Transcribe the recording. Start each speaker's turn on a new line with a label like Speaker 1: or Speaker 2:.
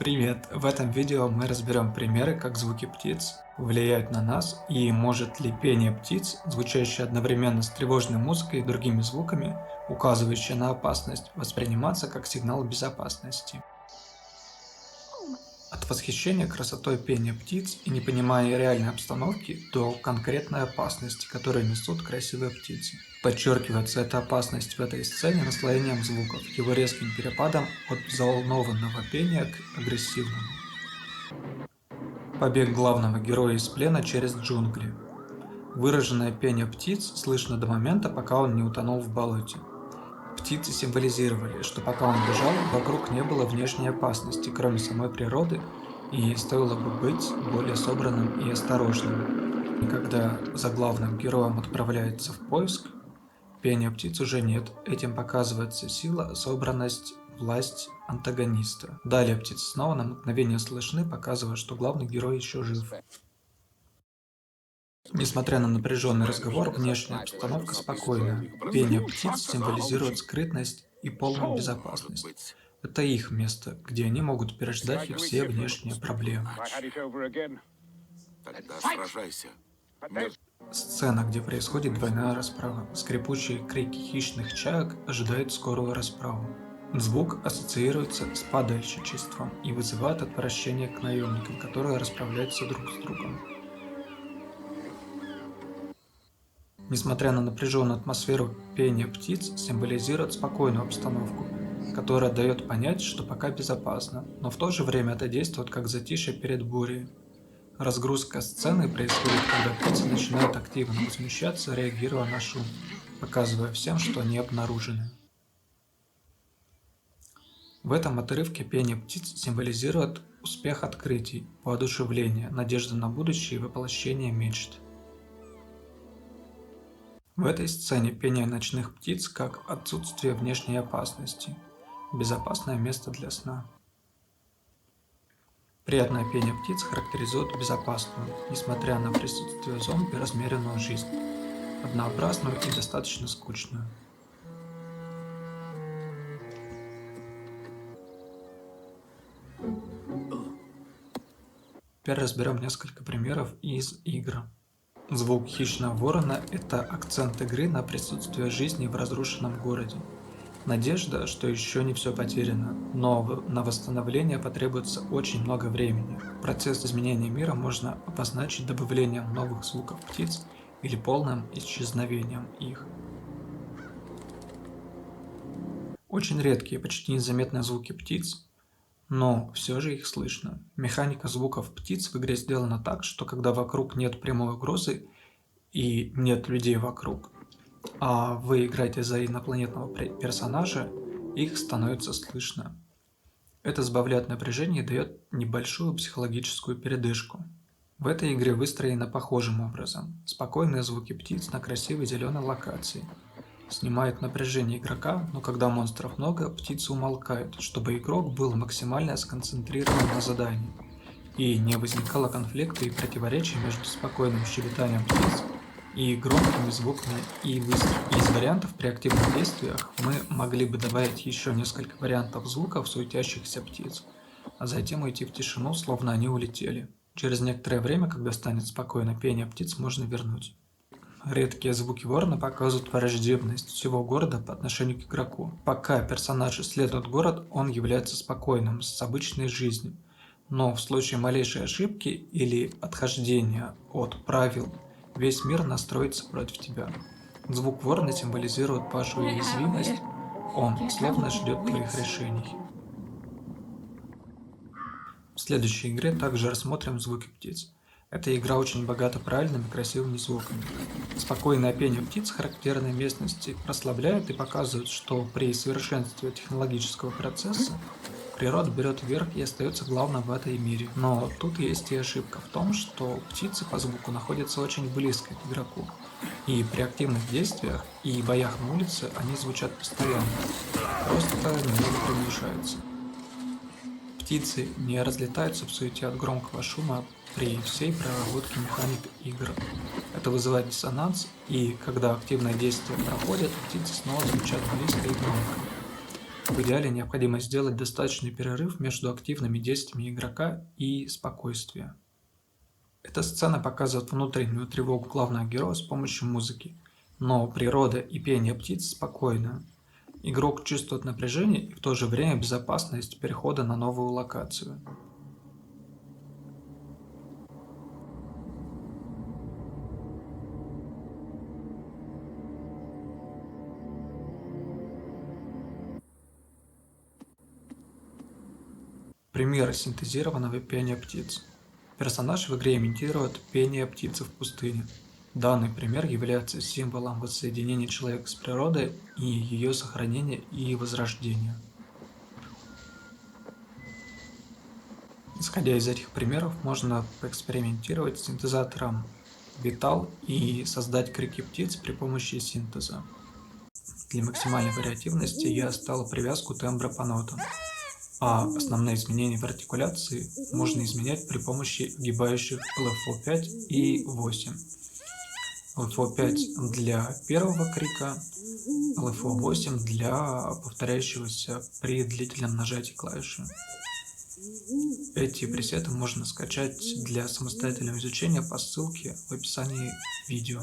Speaker 1: Привет! В этом видео мы разберем примеры, как звуки птиц влияют на нас и может ли пение птиц, звучащее одновременно с тревожной музыкой и другими звуками, указывающие на опасность, восприниматься как сигнал безопасности. От восхищения красотой пения птиц и непонимания реальной обстановки до конкретной опасности, которую несут красивые птицы. Подчеркивается эта опасность в этой сцене наслоением звуков, его резким перепадом от взволнованного пения к агрессивному. Побег главного героя из плена через джунгли. Выраженное пение птиц слышно до момента, пока он не утонул в болоте. Птицы символизировали, что пока он бежал, вокруг не было внешней опасности, кроме самой природы, и стоило бы быть более собранным и осторожным. И когда за главным героем отправляется в поиск, пения птиц уже нет. Этим показывается сила, собранность, власть антагониста. Далее птицы снова на мгновение слышны, показывая, что главный герой еще жив. Несмотря на напряженный разговор, внешняя обстановка спокойна. Пение птиц символизирует скрытность и полную безопасность. Это их место, где они могут переждать все внешние проблемы.
Speaker 2: Тогда сражайся.
Speaker 1: Сцена, где происходит двойная расправа. Скрипучие крики хищных чаек ожидают скорую расправу. Звук ассоциируется с падальщичеством и вызывает отвращение к наемникам, которые расправляются друг с другом. Несмотря на напряженную атмосферу, пение птиц символизирует спокойную обстановку, которая дает понять, что пока безопасно, но в то же время это действует как затишье перед бурей. Разгрузка сцены происходит, когда птицы начинают активно возмущаться, реагируя на шум, показывая всем, что они обнаружены. В этом отрывке пение птиц символизирует успех открытий, воодушевление, надежду на будущее и воплощение мечт. В этой сцене пение ночных птиц как отсутствие внешней опасности, безопасное место для сна. Приятное пение птиц характеризует безопасную, несмотря на присутствие зомби, размеренную жизнь, однообразную и достаточно скучную. Теперь разберем несколько примеров из игр. Звук хищного ворона – это акцент игры на присутствие жизни в разрушенном городе. Надежда, что еще не все потеряно, но на восстановление потребуется очень много времени. Процесс изменения мира можно обозначить добавлением новых звуков птиц или полным исчезновением их. Очень редкие, почти незаметные звуки птиц, но все же их слышно. Механика звуков птиц в игре сделана так, что когда вокруг нет прямой угрозы и нет людей вокруг, а вы играете за инопланетного персонажа, их становится слышно. Это сбавляет напряжение и дает небольшую психологическую передышку. В этой игре выстроено похожим образом. Спокойные звуки птиц на красивой зеленой локации. Снимает напряжение игрока, но когда монстров много, птицы умолкают, чтобы игрок был максимально сконцентрирован на задании и не возникало конфликта и противоречий между спокойным щебетанием птиц и громкими звуками и выстрелами. Из вариантов при активных действиях мы могли бы добавить еще несколько вариантов звуков суетящихся птиц, а затем уйти в тишину, словно они улетели. Через некоторое время, когда станет спокойно, пение птиц можно вернуть. Редкие звуки ворона показывают враждебность всего города по отношению к игроку. Пока персонаж исследует город, он является спокойным, с обычной жизнью. Но в случае малейшей ошибки или отхождения от правил, весь мир настроится против тебя. Звук ворона символизирует вашу уязвимость, он словно ждет твоих решений. В следующей игре также рассмотрим звуки птиц. Эта игра очень богата правильными и красивыми звуками. Спокойное пение птиц характерной местности расслабляет и показывает, что при совершенстве технологического процесса природа берет вверх и остается главным в этой мире. Но тут есть и ошибка в том, что птицы по звуку находятся очень близко к игроку. И при активных действиях и боях на улице они звучат постоянно, просто немного приглушаются. Птицы не разлетаются в суете от громкого шума при всей проработке механик игр. Это вызывает диссонанс, и когда активное действие проходит, птицы снова звучат близко и громко. В идеале необходимо сделать достаточный перерыв между активными действиями игрока и спокойствие. Эта сцена показывает внутреннюю тревогу главного героя с помощью музыки, но природа и пение птиц спокойны. Игрок чувствует напряжение и в то же время безопасность перехода на новую локацию. Пример синтезированного пения птиц. Персонаж в игре имитирует пение птицы в пустыне. Данный пример является символом воссоединения человека с природой и ее сохранения и возрождения. Исходя из этих примеров, можно поэкспериментировать с синтезатором Vital и создать крики птиц при помощи синтеза. Для максимальной вариативности я оставил привязку тембра по нотам, а основные изменения в артикуляции можно изменять при помощи огибающих LFO5 и 8. LFO5 для первого крика, LFO8 для повторяющегося при длительном нажатии клавиши. Эти пресеты можно скачать для самостоятельного изучения по ссылке в описании видео.